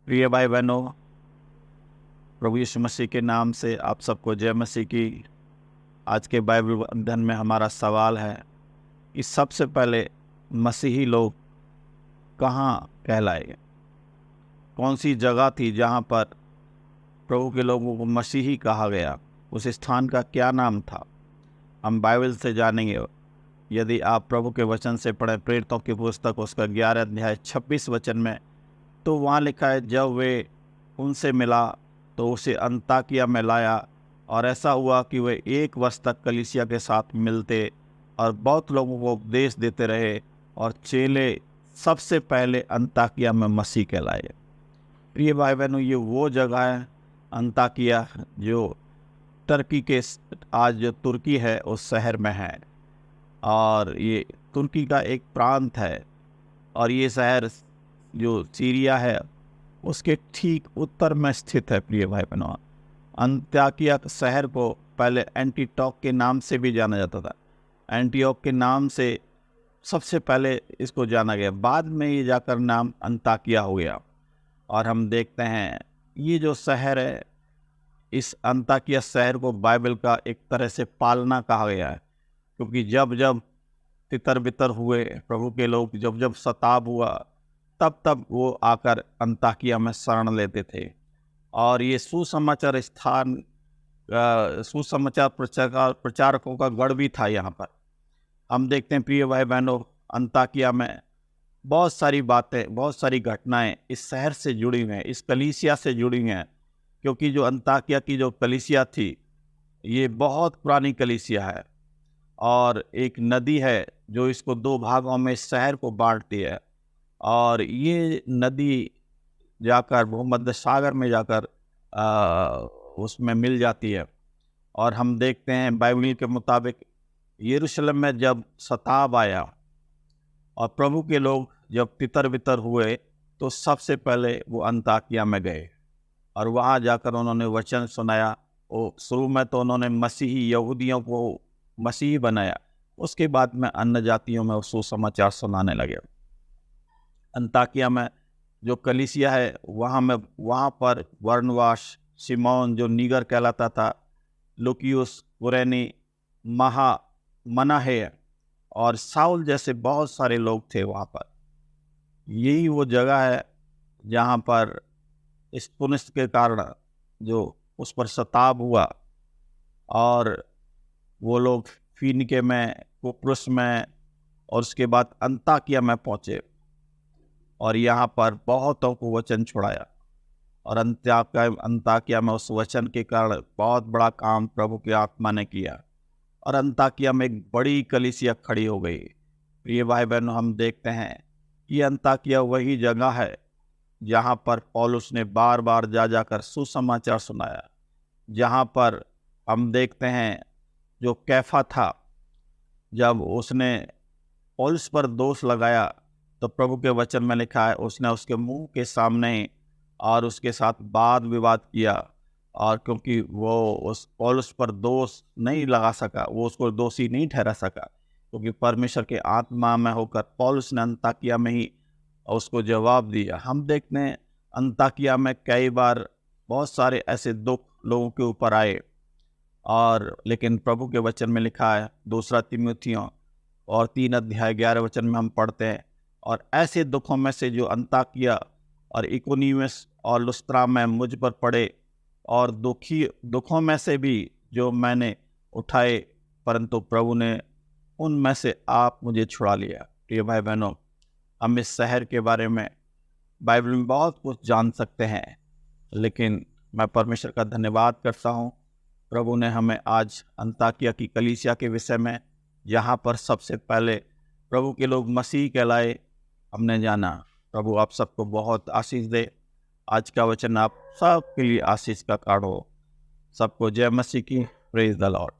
प्रिय भाई बहनों, प्रभु यीशु मसीह के नाम से आप सबको जय मसीह की। आज के बाइबल अध्ययन में हमारा सवाल है कि सबसे पहले मसीही लोग कहाँ कहलाए? कौन सी जगह थी जहाँ पर प्रभु के लोगों को मसीही कहा गया? उस स्थान का क्या नाम था? हम बाइबल से जानेंगे। यदि आप प्रभु के वचन से पढ़ें प्रेरितों की पुस्तक उसका 11 अध्याय 26 वचन में, तो वहाँ लिखा है, जब वे उनसे मिला तो उसे अन्ताकिया में लाया, और ऐसा हुआ कि वे 1 वर्ष तक कलीसिया के साथ मिलते और बहुत लोगों को उपदेश देते रहे, और चेले सबसे पहले अन्ताकिया में मसीह कहलाए। प्रिय भाई बहनों, ये वो जगह है अन्ताकिया जो टर्की के आज जो तुर्की है उस शहर में है, और ये तुर्की का एक प्रांत है। और ये शहर जो सीरिया है उसके ठीक उत्तर में स्थित है। प्रिय भाई बहनों, अन्ताकिया शहर को पहले एंटीटॉक के नाम से भी जाना जाता था। एंटीओक के नाम से सबसे पहले इसको जाना गया, बाद में ये जाकर नाम अन्ताकिया हो गया। और हम देखते हैं ये जो शहर है, इस अन्ताकिया शहर को बाइबल का एक तरह से पालना कहा गया है, क्योंकि जब जब तितर बितर हुए प्रभु के लोग, जब जब सताव हुआ, तब तब वो आकर अन्ताकिया में शरण लेते थे। और ये सुसमाचार स्थान, सुसमाचार प्रचारकों का गढ़ भी था। यहाँ पर हम देखते हैं प्रिय भाई बहनों, अन्ताकिया में बहुत सारी बातें, बहुत सारी घटनाएं इस शहर से जुड़ी हुई हैं, इस कलीसिया से जुड़ी हुई हैं। क्योंकि जो अन्ताकिया की जो कलीसिया थी, ये बहुत पुरानी कलीसिया है, और एक नदी है जो इसको 2 भागों में इस शहर को बांटती है। और ये नदी जाकर भूमध्य सागर में जाकर उसमें मिल जाती है। और हम देखते हैं बाइबल के मुताबिक यरूशलेम में जब सताव आया और प्रभु के लोग जब तितर बितर हुए, तो सबसे पहले वो अन्ताकिया में गए और वहाँ जाकर उन्होंने वचन सुनाया। वो शुरू में तो उन्होंने मसीही यहूदियों को मसीही बनाया, उसके बाद में अन्य जातियों में वो सुसमाचार सुनाने लगे। अन्ताकिया में जो कलीसिया है वहाँ पर बरनबास, शिमोन जो नीगर कहलाता था, लुकियुस कुरेनी, मनाहे और साउल जैसे बहुत सारे लोग थे वहाँ पर। यही वो जगह है जहाँ पर इस पुनित के कारण जो उस पर सताव हुआ, और वो लोग फीनिके में, कुप्रुस में, और उसके बाद अन्ताकिया में पहुँचे और यहाँ पर बहुतों को वचन छुड़ाया। और अन्ताकिया में उस वचन के कारण बहुत बड़ा काम प्रभु की आत्मा ने किया, और अन्ताकिया में एक बड़ी कलीसिया खड़ी हो गई। प्रिय भाई बहनों, हम देखते हैं कि अन्ताकिया वही जगह है जहाँ पर पौलुस ने बार बार जा जाकर सुसमाचार सुनाया। जहाँ पर हम देखते हैं जो कैफा था, जब उसने पौलुस पर दोष लगाया, तो प्रभु के वचन में लिखा है उसने उसके मुंह के सामने और उसके साथ वाद विवाद किया। और क्योंकि वो उस पौलुस पर दोष नहीं लगा सका, वो उसको दोषी नहीं ठहरा सका, क्योंकि परमेश्वर के आत्मा में होकर पौलुस ने अन्ताकिया में ही उसको जवाब दिया। हम देखते हैं अन्ताकिया में कई बार बहुत सारे ऐसे दुख लोगों के ऊपर आए, और लेकिन प्रभु के वचन में लिखा है, 2 तीमुथियों और 3 अध्याय 11 वचन में हम पढ़ते हैं, और ऐसे दुखों में से जो अन्ताकिया और इकोनियस और लुस्त्रा में मुझ पर पड़े, और दुखों में से भी जो मैंने उठाए, परंतु प्रभु ने उनमें से आप मुझे छुड़ा लिया। प्रिय भाई बहनों, हम इस शहर के बारे में बाइबल में बहुत कुछ जान सकते हैं, लेकिन मैं परमेश्वर का धन्यवाद करता हूँ, प्रभु ने हमें आज अन्ताकिया की कलीसिया के विषय में, जहाँ पर सबसे पहले प्रभु के लोग मसीह कहलाए, हमने जाना। प्रभु आप सबको बहुत आशीष दे। आज का वचन आप सबके लिए आशीष का कारण हो। सबको जय मसीह की। Praise the Lord.